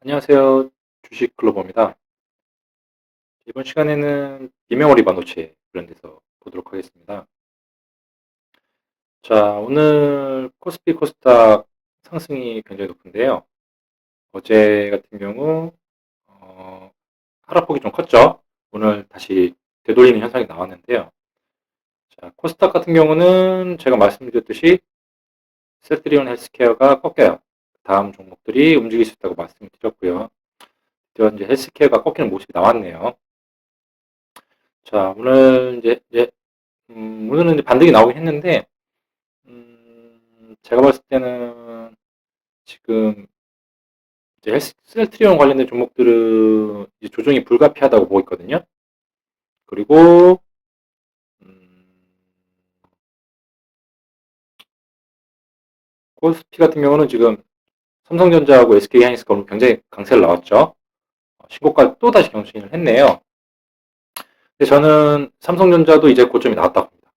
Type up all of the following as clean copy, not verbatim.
안녕하세요. 주식 글로버입니다. 이번 시간에는 비메모리 반도체 관련돼서 보도록 하겠습니다. 자, 오늘 코스피 코스닥 상승이 굉장히 높은데요. 어제 같은 경우 하락폭이 좀 컸죠. 오늘 다시 되돌리는 현상이 나왔는데요. 자, 코스닥 같은 경우는 제가 말씀드렸듯이 셀트리온 헬스케어가 꺾여요. 다음 종목들이 움직일 수 있다고 말씀을 드렸고요. 드디어 이제 헬스케어가 꺾이는 모습이 나왔네요. 자, 오늘 오늘은 이제 반등이 나오긴 했는데, 제가 봤을 때는 지금 이제 헬스트리온 관련된 종목들은 이제 조정이 불가피하다고 보고 있거든요. 그리고, 음, 코스피 같은 경우는 지금 삼성전자하고 SK하이닉스가 오늘 굉장히 강세를 나왔죠. 신고가 또 다시 경신을 했네요. 근데 저는 삼성전자도 이제 고점이 나왔다고 봅니다.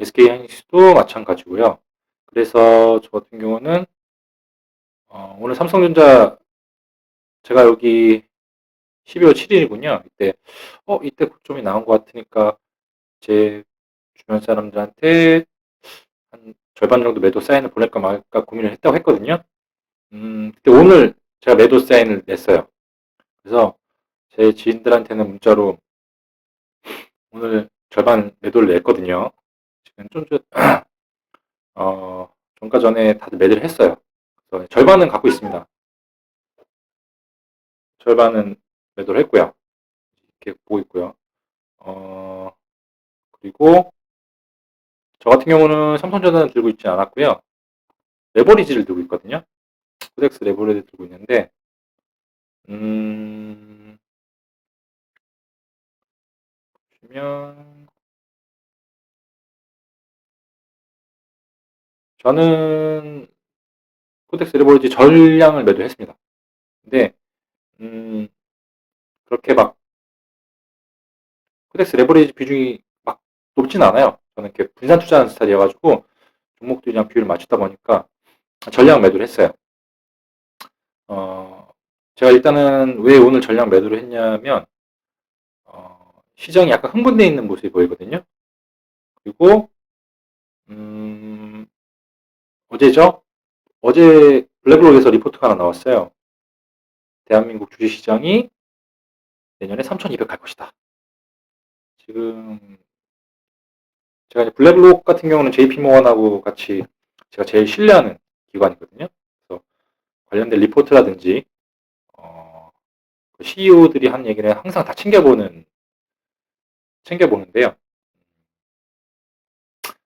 SK하이닉스도 마찬가지고요. 그래서 저 같은 경우는 오늘 삼성전자 제가 여기 12월 7일이군요. 이때 고점이 나온 것 같으니까 제 주변 사람들한테 한 절반 정도 매도 사인을 보낼까 말까 고민을 했다고 했거든요. 그때 오늘 제가 매도 사인을 냈어요. 그래서 제 지인들한테는 문자로 오늘 절반 매도를 냈거든요. 지금 종가 전에 다들 매도를 했어요. 그래서 절반은 갖고 있습니다. 절반은 매도를 했고요. 이렇게 보고 있고요. 어, 그리고 저 같은 경우는 삼성전자는 들고 있지 않았고요. 레버리지를 들고 있거든요. 코덱스 레버리지를 들고 있는데, 음, 보시면, 저는 코덱스 레버리지 전량을 매도했습니다. 근데, 음, 그렇게 막, 코덱스 레버리지 비중이 막 높진 않아요. 저는 이렇게 분산 투자하는 스타일이어가지고, 종목들이랑 비율을 맞추다 보니까 전량 매도를 했어요. 어, 제가 일단은 왜 오늘 전량 매도를 했냐면, 시장이 약간 흥분되어 있는 모습이 보이거든요. 그리고, 음, 어제죠? 어제 블랙록에서 리포트가 하나 나왔어요. 대한민국 주식시장이 내년에 3,200 갈 것이다. 지금 제가 이제 블랙록 같은 경우는 JP모건하고 같이 제가 제일 신뢰하는 기관이거든요. 그래서 관련된 리포트라든지 CEO들이 한 얘기는 항상 다 챙겨보는데요.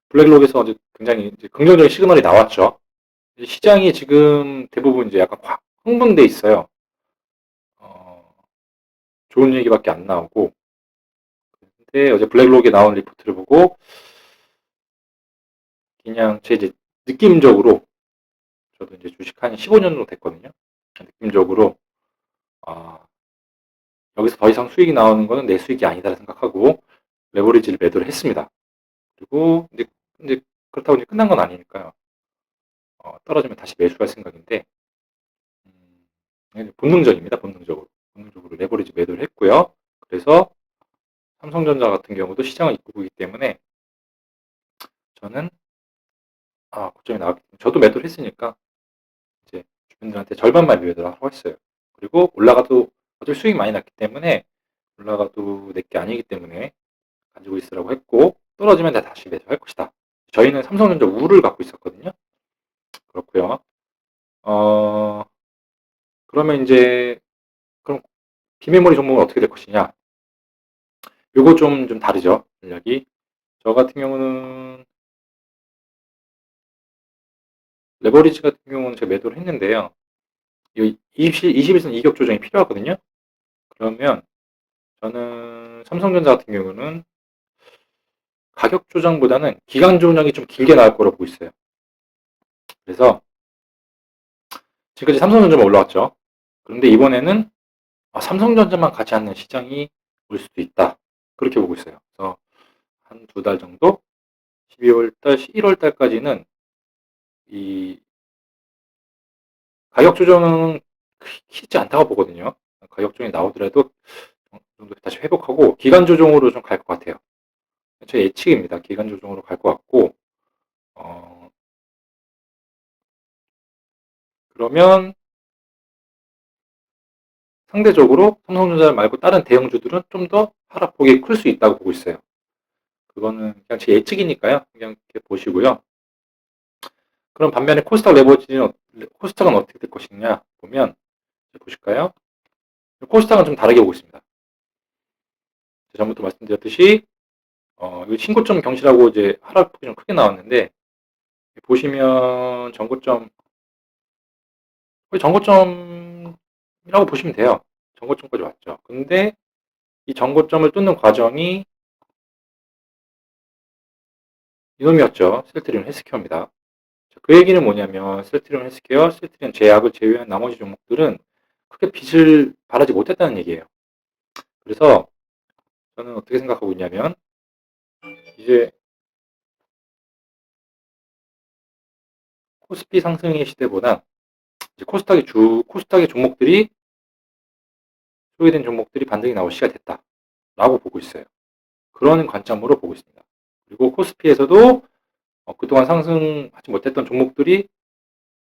블랙록에서 이제 굉장히 이제 긍정적인 시그널이 나왔죠. 시장이 지금 대부분 이제 약간 흥분돼 있어요. 어, 좋은 얘기밖에 안 나오고. 근데 어제 블랙록에 나온 리포트를 보고 그냥 제 이제 느낌적으로 저도 이제 주식 한 15년 정도 됐거든요. 느낌적으로 아, 여기서 더 이상 수익이 나오는 거는 내 수익이 아니다 생각하고 레버리지를 매도를 했습니다. 그리고 이제 그렇다고 이제 끝난 건 아니니까요. 떨어지면 다시 매수할 생각인데 본능적입니다. 본능적으로 레버리지 매도를 했고요. 그래서 삼성전자 같은 경우도 시장을 이끌고 있기 때문에 저는 고점이 나왔기 때문에 저도 매도를 했으니까 이제 주변들한테 절반만 매도를 하고 했어요. 그리고 올라가도 어차피 수익 많이 났기 때문에 올라가도 내 게 아니기 때문에 가지고 있으라고 했고 떨어지면 내가 다시 매수할 것이다. 저희는 삼성전자 우를 갖고 있었거든요. 그렇고요. 어, 그러면 이제 그럼 비메모리 종목은 어떻게 될 것이냐? 요거 좀 다르죠. 전략이. 저 같은 경우는 레버리지 같은 경우는 제가 매도를 했는데요. 이 21선 이격 조정이 필요하거든요. 그러면 저는 삼성전자 같은 경우는 가격 조정보다는 기간 조정이 좀 길게 나올 거라고 보고 있어요. 그래서 지금까지 삼성전자만 올라왔죠. 그런데 이번에는 삼성전자만 가지 않는 시장이 올 수도 있다. 그렇게 보고 있어요. 그래서 한 두 달 정도, 12월 달, 1월 달까지는 이 가격 조정은 크지 않다고 보거든요. 가격 조정이 나오더라도 어느 정도 다시 회복하고 기간 조정으로 좀 갈 것 같아요. 제 예측입니다. 기간 조정으로 갈 것 같고, 어, 그러면 상대적으로 삼성전자 말고 다른 대형주들은 좀 더 하락폭이 클 수 있다고 보고 있어요. 그거는 그냥 제 예측이니까요. 그냥 이렇게 보시고요. 그럼 반면에 코스닥 레버리지는 코스닥은 어떻게 될 것이냐 보면 보실까요? 코스닥은 좀 다르게 보고 있습니다. 전부터 말씀드렸듯이 이 신고점 경시라고 이제 하락폭이 좀 크게 나왔는데 보시면 거의 전고점이라고 보시면 돼요. 전고점까지 왔죠. 근데 이 전고점을 뚫는 과정이 이놈이었죠. 셀트리온 헬스케어입니다. 그 얘기는 뭐냐면 셀트리온 헬스케어, 셀트리온 제약을 제외한 나머지 종목들은 크게 빚을 바라지 못했다는 얘기예요. 그래서 저는 어떻게 생각하고 있냐면 이제 코스피 상승의 시대보다 이제 코스닥의 종목들이 소외된 종목들이 반등이 나올 시가 됐다라고 보고 있어요. 그런 관점으로 보고 있습니다. 그리고 코스피에서도 그동안 상승하지 못했던 종목들이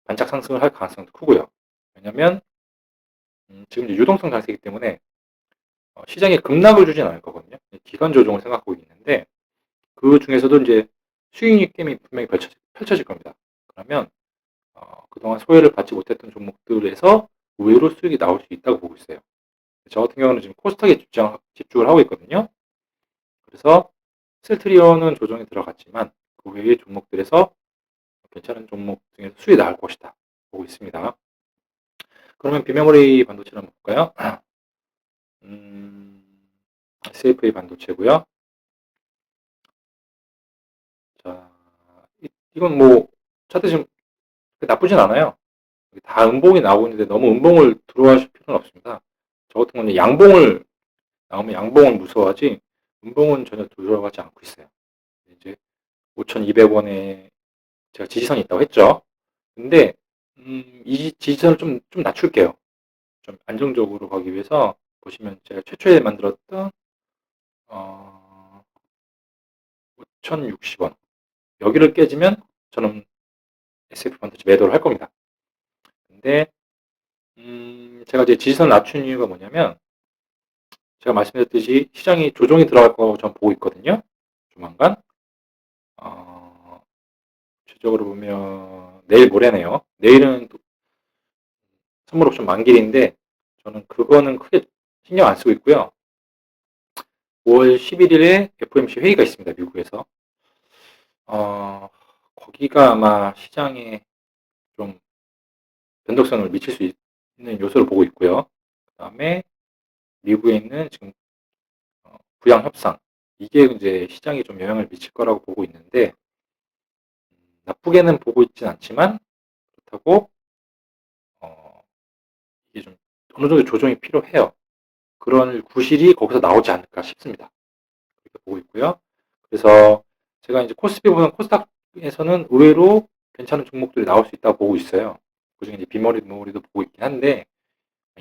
반짝 상승을 할 가능성도 크고요. 왜냐하면 지금 이제 유동성 장세이기 때문에 시장에 급락을 주진 않을 거거든요. 기간 조정을 생각하고 있는데 그 중에서도 이제 수익률 게임이 분명히 펼쳐질 겁니다. 그러면 그동안 소외를 받지 못했던 종목들에서 의외로 수익이 나올 수 있다고 보고 있어요. 저 같은 경우는 지금 코스닥에 집중을 하고 있거든요. 그래서 셀트리온은 조정이 들어갔지만 그 외의 종목들에서 괜찮은 종목 중에서 수익이 나올 것이다 보고 있습니다. 그러면 비메모리 반도체를 한번 볼까요? 음, SFA 반도체고요. 자, 이건 뭐 차트 지금 나쁘진 않아요. 다 음봉이 나오고 있는데 너무 음봉을 들어하실 필요는 없습니다. 저 같은 경우는 양봉을 나오면 양봉을 무서워하지 음봉은 전혀 들어가지 않고 있어요. 이제 5,200원에 제가 지지선이 있다고 했죠. 근데 이 지지선을 좀 낮출게요. 좀 안정적으로 가기 위해서 보시면 제가 최초에 만들었던 5,060원 여기를 깨지면 저는 SF 반도체 매도를 할 겁니다. 근데 제가 이제 지지선을 낮춘 이유가 뭐냐면 제가 말씀드렸듯이 시장이 조정이 들어갈 거라고 저는 보고 있거든요. 조만간 구체적으로 보면 내일 모레네요. 내일은 선물 옵션 만기일인데 저는 그거는 크게 신경 안 쓰고 있고요. 5월 11일에 FOMC 회의가 있습니다. 미국에서. 거기가 아마 시장에 좀 변동성을 미칠 수 있는 요소를 보고 있고요. 그 다음에 미국에 있는 지금 부양 협상 이게 이제 시장에 좀 영향을 미칠 거라고 보고 있는데 나쁘게는 보고 있진 않지만 그렇다고 이게 좀 어느 정도 조정이 필요해요. 그런 구실이 거기서 나오지 않을까 싶습니다. 그렇게 보고 있고요. 그래서 제가 이제 코스피보다는 코스닥에서는 의외로 괜찮은 종목들이 나올 수 있다고 보고 있어요. 그중에 이제 비머리도 보고 있긴 한데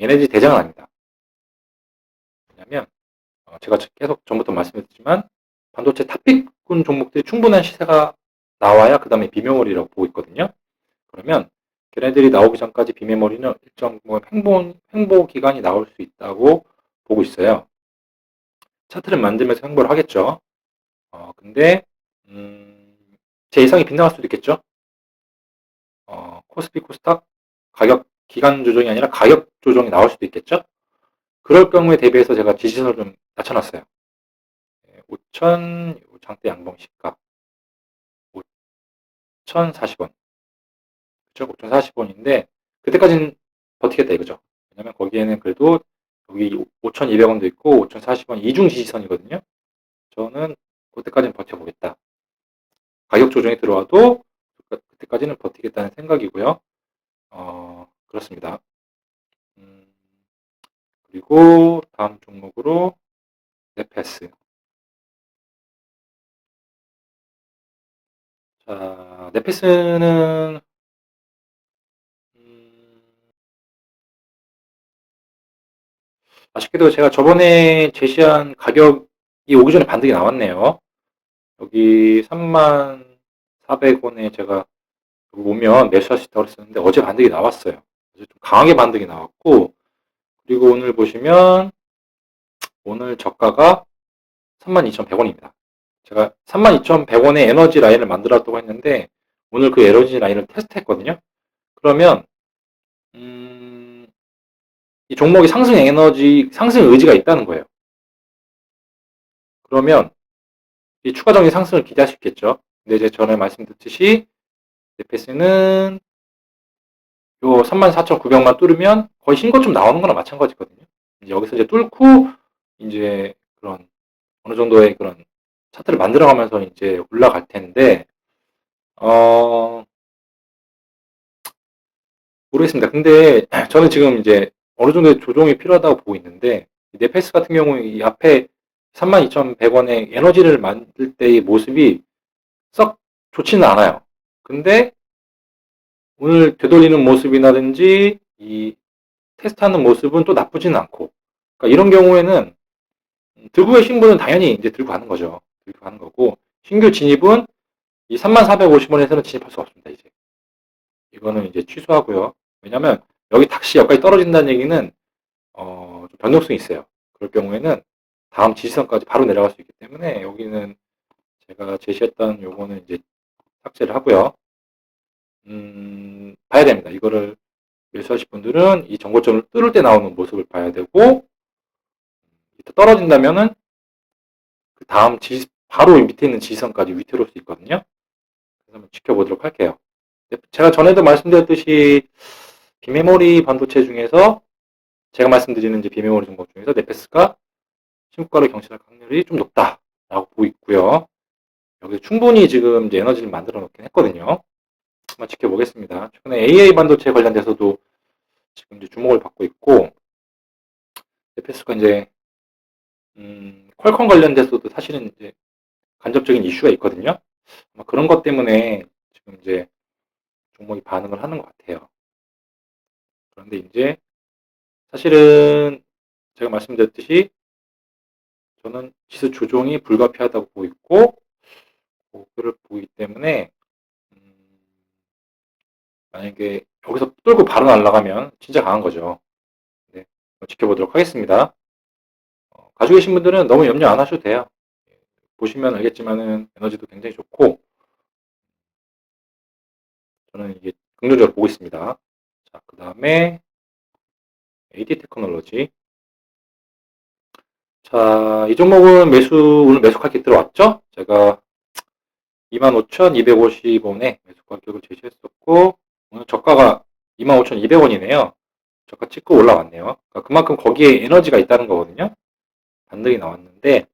얘네들이 대장은 아닙니다. 왜냐면 제가 계속 전부터 말씀드렸지만 반도체 탑픽군 종목들이 충분한 시세가 나와야 그 다음에 비메모리라고 보고 있거든요. 그러면 걔네들이 나오기 전까지 비메모리는 일정 횡보 기간이 나올 수 있다고 보고 있어요. 차트를 만들면서 횡보를 하겠죠. 근데 제 예상이 빗나갈 수도 있겠죠. 코스피 코스닥 가격 기간 조정이 아니라 가격 조정이 나올 수도 있겠죠. 그럴 경우에 대비해서 제가 지지선을 좀 낮춰놨어요. 5천 장대 양봉 시가 5,040원. 그쵸? 5,040원인데 그때까지는 버티겠다 이거죠. 왜냐면 거기에는 그래도 여기 5,200원도 있고 5,040원 이중 지지선이거든요. 저는 그때까지는 버텨보겠다. 가격 조정이 들어와도 그때까지는 버티겠다는 생각이고요. 그렇습니다. 그리고 다음 종목으로 네패스. 자, 네패스는 아쉽게도 제가 저번에 제시한 가격이 오기 전에 반등이 나왔네요. 여기 34,400원에 제가 오면 매수할 수 있다고 그랬었는데 어제 반등이 나왔어요. 어제 좀 강하게 반등이 나왔고, 그리고 오늘 보시면 오늘 저가가 32,100원입니다. 제가 32,100원의 에너지 라인을 만들었다고 했는데 오늘 그 에너지 라인을 테스트했거든요. 그러면 이 종목이 상승 의지가 있다는 거예요. 그러면 이 추가적인 상승을 기대할 수 있겠죠. 근데 이제 전에 말씀드렸듯이 네페스는 요 34,900만 뚫으면 거의 신고점 나오는 거나 마찬가지거든요. 이제 여기서 이제 뚫고 이제 그런 어느 정도의 그런 차트를 만들어가면서 이제 올라갈 텐데 모르겠습니다. 근데 저는 지금 이제 어느 정도의 조정이 필요하다고 보고 있는데 네페스 같은 경우 이 앞에 32,100원의 에너지를 만들 때의 모습이 썩 좋지는 않아요. 근데 오늘 되돌리는 모습이라든지 이 테스트하는 모습은 또 나쁘지는 않고, 그러니까 이런 경우에는 들고 계신 분은 당연히 이제 들고 가는 거죠. 들고 가는 거고, 신규 진입은 이 34,450원에서는 진입할 수 없습니다. 이제 이거는 이제 취소하고요. 왜냐하면 여기 다시 여기까지 떨어진다는 얘기는 좀 변동성이 있어요. 그럴 경우에는 다음 지지선까지 바로 내려갈 수 있기 때문에 여기는 제가 제시했던 요거는 이제 삭제를 하고요. 봐야 됩니다. 이거를 매수하실 분들은 이 정고점을 뚫을 때 나오는 모습을 봐야 되고, 떨어진다면은 그 다음 바로 밑에 있는 지지선까지 위태로울 수 있거든요. 그래서 한번 지켜보도록 할게요. 제가 전에도 말씀드렸듯이 비메모리 반도체 중에서 제가 말씀드리는 이제 비메모리 종목 중에서 네페스가 신고가를 경신할 확률이 좀 높다라고 보고 있고요. 여기 충분히 지금 이제 에너지를 만들어 놓긴 했거든요. 한번 지켜보겠습니다. 최근에 AI 반도체 관련돼서도 지금 이제 주목을 받고 있고, 네페스가 이제 퀄컴 관련돼서도 사실은 이제 간접적인 이슈가 있거든요. 그런 것 때문에 지금 이제 종목이 반응을 하는 것 같아요. 그런데 이제 사실은 제가 말씀드렸듯이 저는 지수 조정이 불가피하다고 보고 있고, 그를 보기 때문에 만약에 여기서 뚫고 바로 날아가면 진짜 강한 거죠. 네, 지켜보도록 하겠습니다. 가지고 계신 분들은 너무 염려 안 하셔도 돼요. 보시면 알겠지만은 에너지도 굉장히 좋고, 저는 이게 긍정적으로 보고 있습니다. 자, 그 다음에 AD 테크놀로지. 자, 이 종목은 오늘 매수 가격 들어왔죠? 제가 25,250원에 매수 가격을 제시했었고, 오늘 저가가 25,200원이네요. 저가 찍고 올라왔네요. 그러니까 그만큼 거기에 에너지가 있다는 거거든요. 반등이 나왔는데,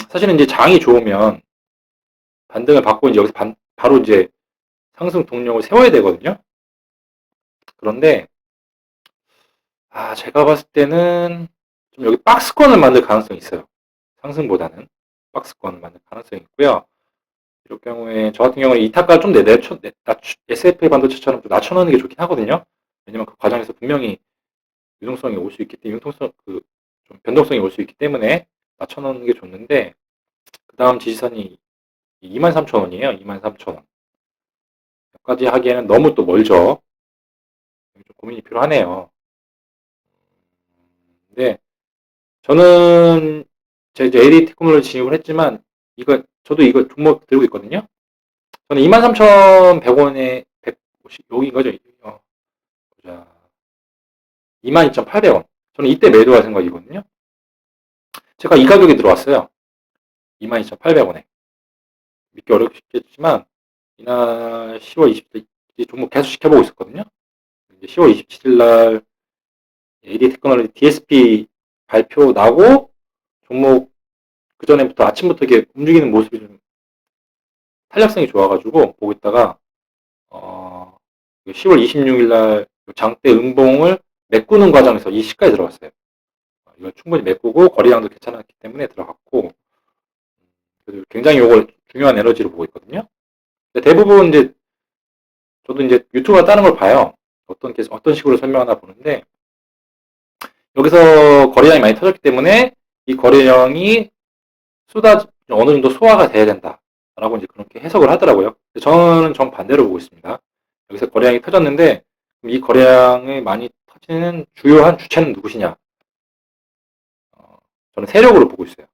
사실은 이제 장이 좋으면 반등을 받고 이제 여기서 바로 이제 상승 동력을 세워야 되거든요. 그런데, 제가 봤을 때는 좀 여기 박스권을 만들 가능성이 있어요. 상승보다는 박스권을 만들 가능성이 있고요. 이럴 경우에 저 같은 경우는 이타가 좀 SFA 반도체처럼 좀 낮춰놓는 게 좋긴 하거든요. 왜냐면 그 과정에서 분명히 유동성이 올 수 있기 때문에 좀 변동성이 올 수 있기 때문에 낮춰놓는 게 좋는데, 그 다음 지지선이 23,000원이에요. 23,000원. 여기까지 하기에는 너무 또 멀죠. 좀 고민이 필요하네요. 근데 저는 제 이제 AD 테크놀로지 진입을 했지만 저도 이거 종목 들고 있거든요. 저는 23,100원에 150 여기 거죠. 보자. 22,800원. 저는 이때 매도할 생각이거든요. 제가 이 가격에 들어왔어요. 22,800원에. 믿기 어렵겠지만 이날 10월 20일 이 종목 계속 지켜보고 있었거든요. 이제 10월 27일 날 AD 테크놀로지 DSP 발표 나고 종목 그 전에부터 아침부터 이렇게 움직이는 모습이 좀 탄력성이 좋아가지고 보고 있다가 10월 26일 날 장대 음봉을 메꾸는 과정에서 이 시가에 들어갔어요. 이걸 충분히 메꾸고 거래량도 괜찮았기 때문에 들어갔고, 굉장히 이걸 중요한 에너지로 보고 있거든요. 대부분 이제 저도 이제 유튜브나 다른 걸 봐요. 어떤 식으로 설명하나 보는데 여기서 거래량이 많이 터졌기 때문에 이 거래량이 어느 정도 소화가 돼야 된다라고 이제 그렇게 해석을 하더라고요. 저는 정반대로 보고 있습니다. 여기서 거래량이 터졌는데 이 거래량이 많이 터지는 주요한 주체는 누구시냐? 저는 세력으로 보고 있어요.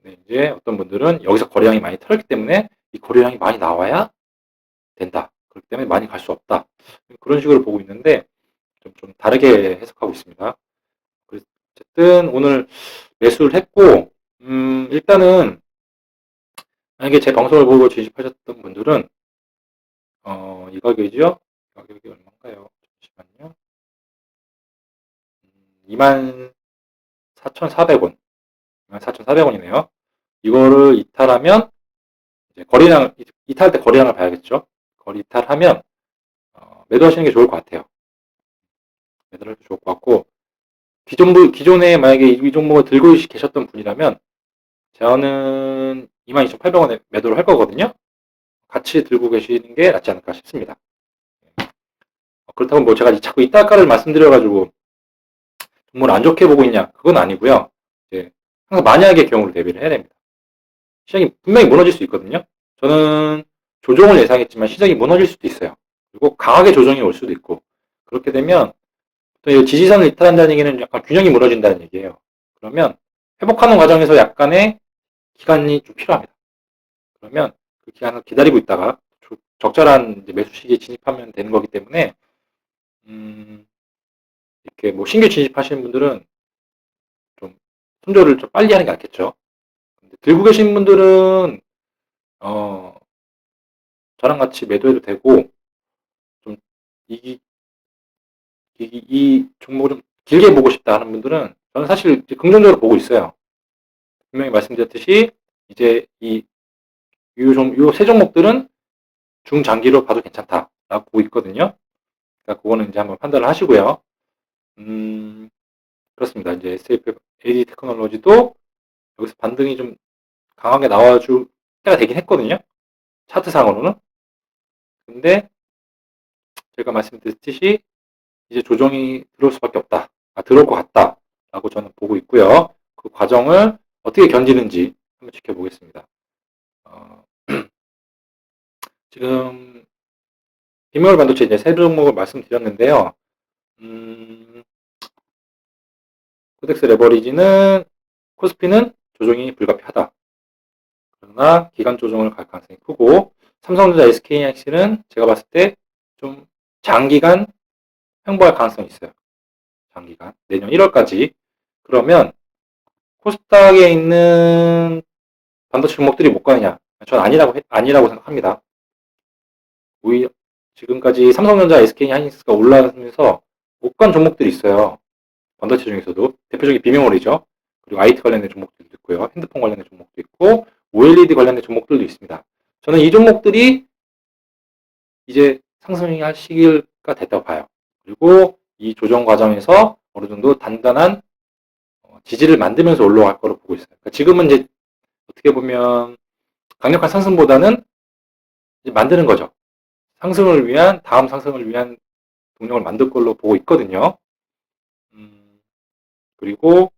근데 이제 어떤 분들은 여기서 거래량이 많이 터졌기 때문에 이 거래량이 많이 나와야 된다. 그렇기 때문에 많이 갈 수 없다. 그런 식으로 보고 있는데 좀 다르게 해석하고 있습니다. 어쨌든 오늘 매수를 했고 일단은 만약에 제 방송을 보고 진입하셨던 분들은 이 가격이죠? 가격이 얼마인가요? 잠시만요. 24,400원. 24,400원이네요. 이거를 이탈하면 이제 거래량 이탈할 때 거래량을 봐야겠죠. 거래 이탈하면 매도하시는 게 좋을 것 같아요. 매도를 해도 좋을 것 같고 기존에 만약에 이 종목을 들고 계셨던 분이라면 저는 22,800원에 매도를 할 거거든요. 같이 들고 계시는 게 낫지 않을까 싶습니다. 그렇다고 뭐 제가 자꾸 이따가를 말씀드려가지고 정말 안 좋게 보고 있냐? 그건 아니고요. 이제 항상 만약의 경우를 대비를 해야 됩니다. 시장이 분명히 무너질 수 있거든요. 저는 조정을 예상했지만 시장이 무너질 수도 있어요. 그리고 강하게 조정이 올 수도 있고 그렇게 되면 또 지지선을 이탈한다는 얘기는 약간 균형이 무너진다는 얘기예요. 그러면 회복하는 과정에서 약간의 기간이 좀 필요합니다. 그러면 그 기간을 기다리고 있다가 적절한 매수 시기에 진입하면 되는 거기 때문에 이렇게 뭐 신규 진입하시는 분들은 좀 손절을 좀 빨리 하는 게 낫겠죠. 들고 계신 분들은 저랑 같이 매도해도 되고 좀 이 종목을 좀 길게 보고 싶다 하는 분들은 저는 사실 긍정적으로 보고 있어요. 분명히 말씀드렸듯이 이제 요 세 종목들은 중장기로 봐도 괜찮다라고 보고 있거든요. 그러니까 그거는 이제 한번 판단을 하시고요. 그렇습니다. 이제 SAP AD 테크놀로지도 여기서 반등이 좀 강하게 나와줄 때가 되긴 했거든요. 차트상으로는. 근데 제가 말씀드렸듯이 이제 조정이 들어올 수밖에 없다. 들어올 것 같다. 라고 저는 보고 있고요. 그 과정을 어떻게 견디는지 한번 지켜보겠습니다. 지금 비메모리 반도체 이제 세 종목을 말씀드렸는데요. 코덱스 레버리지는 코스피는 조정이 불가피하다. 그러나 기간 조정을 갈 가능성이 크고 삼성전자 SK이닉스는 제가 봤을 때 좀 장기간 횡보할 가능성이 있어요. 장기간 내년 1월까지. 그러면 코스닥에 있는 반도체 종목들이 못 가느냐? 전 아니라고 생각합니다. 오히려 지금까지 삼성전자, SK하이닉스가 올라가면서 못 간 종목들이 있어요. 반도체 중에서도 대표적인 비메모리죠. 그리고 IT 관련된 종목들도 있고요. 핸드폰 관련된 종목도 있고 OLED 관련된 종목들도 있습니다. 저는 이 종목들이 이제 상승할 시기가 됐다고 봐요. 그리고 이 조정 과정에서 어느 정도 단단한 지지를 만들면서 올라갈 거로 보고 있어요. 그러니까 지금은 이제 어떻게 보면 강력한 상승보다는 이제 만드는 거죠. 다음 상승을 위한 동력을 만들 걸로 보고 있거든요. 그리고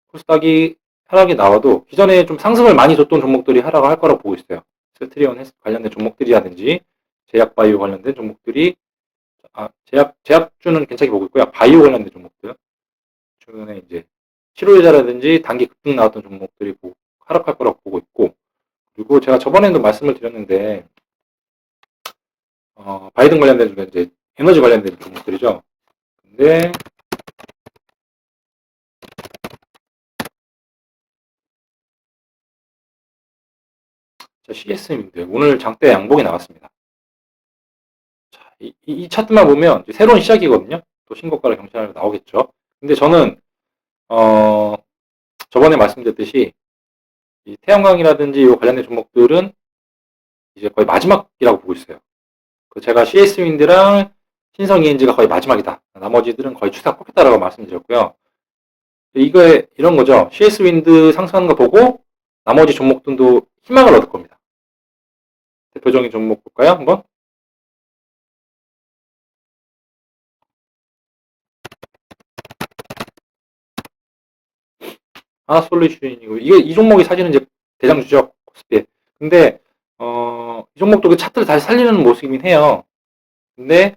코스닥이 하락이 나와도 기존에 좀 상승을 많이 줬던 종목들이 하락을 할 거라고 보고 있어요. 셀트리온 관련된 종목들이라든지 제약바이오 관련된 종목들이 제약주는 괜찮게 보고 있고요. 바이오 관련된 종목들 최근에 이제 치료제라든지 단기 급등 나왔던 종목들이 하락할 거라고 보고 있고 그리고 제가 저번에도 말씀을 드렸는데 바이든 관련된 이제 에너지 관련된 종목들이죠. 근데 CSM인데 오늘 장대 양봉이 나왔습니다. 자, 이 차트만 보면 새로운 시작이거든요. 또 신고가를 경신하려 나오겠죠. 근데 저는 저번에 말씀드렸듯이 이 태양광이라든지 이 관련된 종목들은 이제 거의 마지막이라고 보고 있어요. 제가 CS윈드랑 신성ENG가 거의 마지막이다. 나머지들은 거의 추세가 꺾였다라고 말씀드렸고요. 이런 거죠. CS윈드 상승하는 거 보고 나머지 종목들도 희망을 얻을 겁니다. 대표적인 종목 볼까요? 한번. 솔루션이고 이게 이 종목이 사실은 이제 대장주죠 코스피에. 근데 이 종목도 그 차트를 다시 살리는 모습이긴 해요. 근데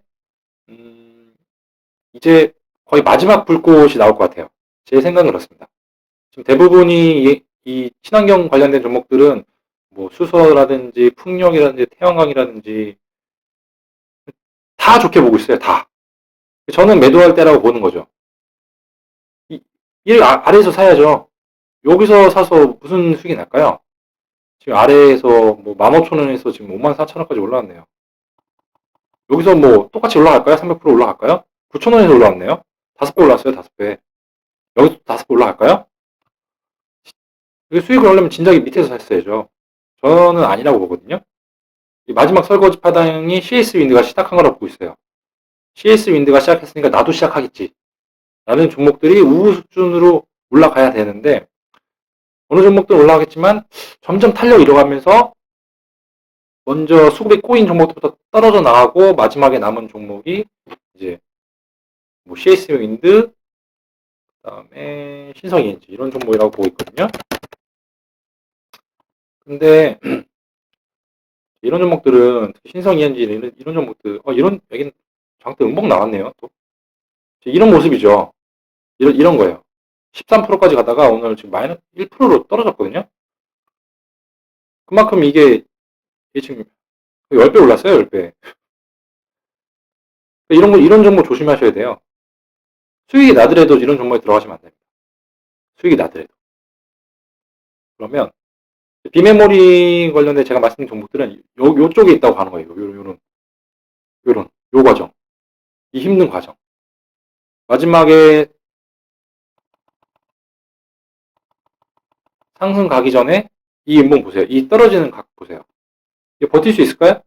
이제 거의 마지막 불꽃이 나올 것 같아요. 제 생각은 그렇습니다. 지금 대부분이 이 친환경 관련된 종목들은 뭐 수소라든지 풍력이라든지 태양광이라든지 다 좋게 보고 있어요. 다. 저는 매도할 때라고 보는 거죠. 이 아래에서 사야죠. 여기서 사서 무슨 수익이 날까요? 지금 아래에서 뭐 15,000원에서 지금 54,000원까지 올라왔네요. 여기서 뭐 똑같이 올라갈까요? 300% 올라갈까요? 9,000원에서 올라왔네요. 5배 올랐어요. 5배. 여기서 5배 올라갈까요? 수익을 올려면 진작에 밑에서 샀어야죠. 저는 아니라고 보거든요. 마지막 설거지 파당이 CS 윈드가 시작한 거라고 보고 있어요. CS 윈드가 시작했으니까 나도 시작하겠지. 라는 종목들이 우후 수준으로 올라가야 되는데 어느 종목들은 올라가겠지만 점점 탄력 잃어가면서 먼저 수급이 꼬인 종목부터 떨어져 나가고 마지막에 남은 종목이 이제 뭐 CS 윈드, 그다음에 신성 ENG 이런 종목이라고 보고 있거든요. 근데 이런 종목들은 신성 ENG 이런 종목들 이런 여기는 장대 음봉 나왔네요. 또 이런 모습이죠. 이런 거예요. 13%까지 가다가 오늘 지금 마이너스 1%로 떨어졌거든요. 그만큼 이게 지금 10배 올랐어요, 10배. 이런 종목 조심하셔야 돼요. 수익이 나더라도 이런 종목에 들어가시면 안 됩니다. 수익이 나더라도. 그러면 비메모리 관련된 제가 말씀드린 종목들은 요쪽에 있다고 하는 거예요. 요 과정. 이 힘든 과정. 마지막에 상승 가기 전에 이 음봉 보세요. 이 떨어지는 각 보세요. 이게 버틸 수 있을까요?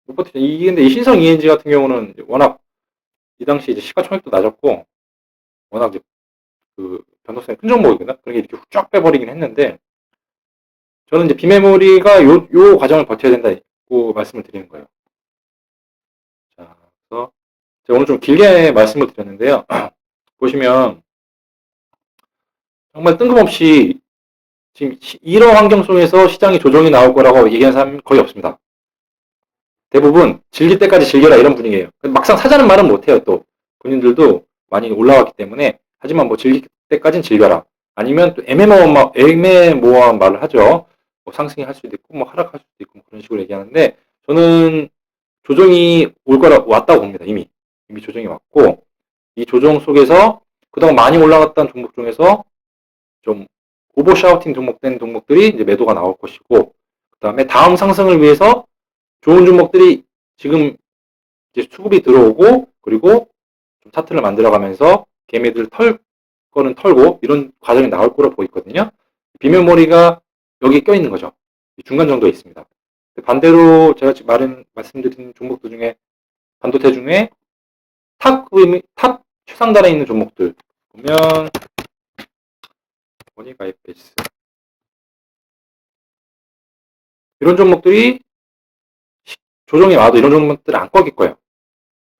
못 버티죠. 근데 이 신성 ENG 같은 경우는 워낙 이 당시 이제 시가총액도 낮았고, 워낙 이제 그 변동성이 큰 종목이거든요. 그러게 이렇게 쫙 빼버리긴 했는데, 저는 이제 비메모리가 요 과정을 버텨야 된다고 말씀을 드리는 거예요. 자, 그래서 제가 오늘 좀 길게 말씀을 드렸는데요. 보시면 정말 뜬금없이 지금 이런 환경 속에서 시장이 조정이 나올 거라고 얘기하는 사람은 거의 없습니다. 대부분 즐길 때까지 즐겨라 이런 분위기예요. 막상 사자는 말은 못해요. 또 본인들도 많이 올라왔기 때문에 하지만 뭐 즐길 때까지는 즐겨라. 아니면 또 애매모호한 말을 하죠. 뭐 상승이 할 수도 있고 뭐 하락할 수도 있고 뭐 그런 식으로 얘기하는데 저는 조정이 왔다고 봅니다. 이미 조정이 왔고 이 조정 속에서 그동안 많이 올라갔던 종목 중에서 좀 오버샤우팅 종목된 종목들이 이제 매도가 나올 것이고 그 다음에 다음 상승을 위해서 좋은 종목들이 지금 이제 수급이 들어오고 그리고 좀 차트를 만들어가면서 개미들 털 거는 털고 이런 과정이 나올 거로 보이거든요. 비메모리가 여기 껴있는 거죠. 중간 정도에 있습니다. 반대로 제가 지금 말씀드린 종목들 중에 반도체 중에 탑 최상단에 있는 종목들 보면 모니가 IPS 이런 종목들이 조정이 와도 이런 종목들은 안 꺾일 거예요.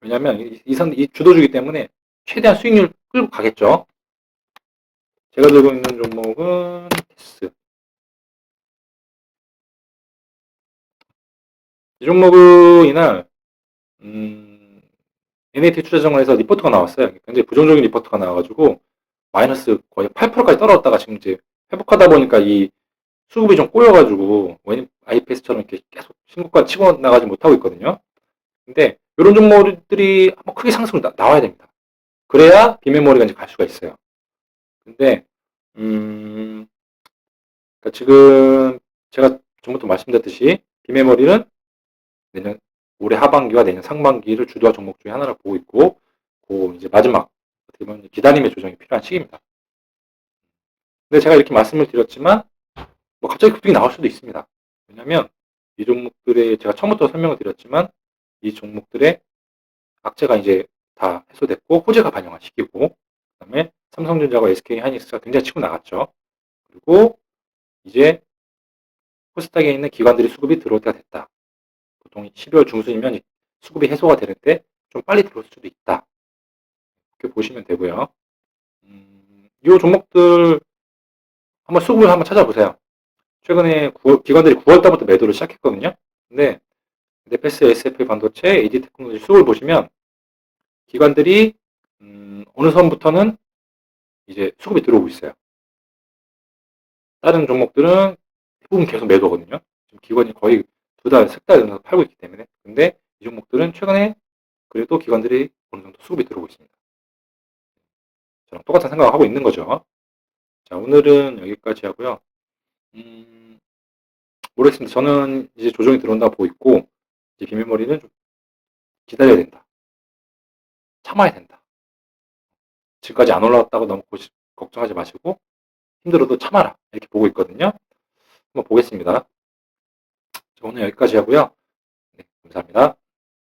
왜냐하면 이 주도주기 때문에 최대한 수익률 끌고 가겠죠. 제가 들고 있는 종목은 테스. 이 종목은 이날 NAT 투자정원에서 리포트가 나왔어요. 굉장히 부정적인 리포트가 나와가지고 마이너스 거의 8%까지 떨어졌다가 지금 이제 회복하다 보니까 이 수급이 좀 꼬여가지고 IPS처럼 이렇게 계속 신고가 치고 나가지 못하고 있거든요. 근데 이런 종목들이 한번 크게 상승 나와야 됩니다. 그래야 비메모리가 이제 갈 수가 있어요. 근데 그러니까 지금 제가 전부터 말씀드렸듯이 비메모리는 내년 올해 하반기와 내년 상반기를 주도할 종목 중에 하나를 보고 있고, 그 이제 마지막 어떻게 보면 기다림의 조정이 필요한 시기입니다. 근데 제가 이렇게 말씀을 드렸지만 뭐 갑자기 급등이 나올 수도 있습니다. 왜냐하면 이 종목들의 제가 처음부터 설명을 드렸지만 이 종목들의 악재가 이제 다 해소됐고 호재가 반영한 시기고, 그다음에 삼성전자와 SK 하이닉스가 굉장히 치고 나갔죠. 그리고 이제 코스닥에 있는 기관들이 수급이 들어올 때가 됐다. 보통 12월 중순이면 수급이 해소가 되는데 좀 빨리 들어올 수도 있다. 이렇게 보시면 되고요. 이 종목들 한번 수급을 한번 찾아보세요. 최근에 기관들이 9월 달부터 매도를 시작했거든요. 근데 네페스, SF 반도체, AD 테크놀로지 수급을 보시면 기관들이 어느 선부터는 이제 수급이 들어오고 있어요. 다른 종목들은 대부분 계속 매도거든요. 지금 기관이 거의 2달, 3달 정도 팔고 있기 때문에. 근데 이 종목들은 최근에 그래도 기관들이 어느 정도 수급이 들어오고 있습니다. 저랑 똑같은 생각을 하고 있는 거죠. 자, 오늘은 여기까지 하고요. 모르겠습니다. 저는 이제 조정이 들어온다고 보고 있고, 이제 비밀머리는 좀 기다려야 된다. 참아야 된다. 지금까지 안 올라왔다고 너무 걱정하지 마시고, 힘들어도 참아라. 이렇게 보고 있거든요. 한번 보겠습니다. 자, 오늘 여기까지 하고요. 네, 감사합니다.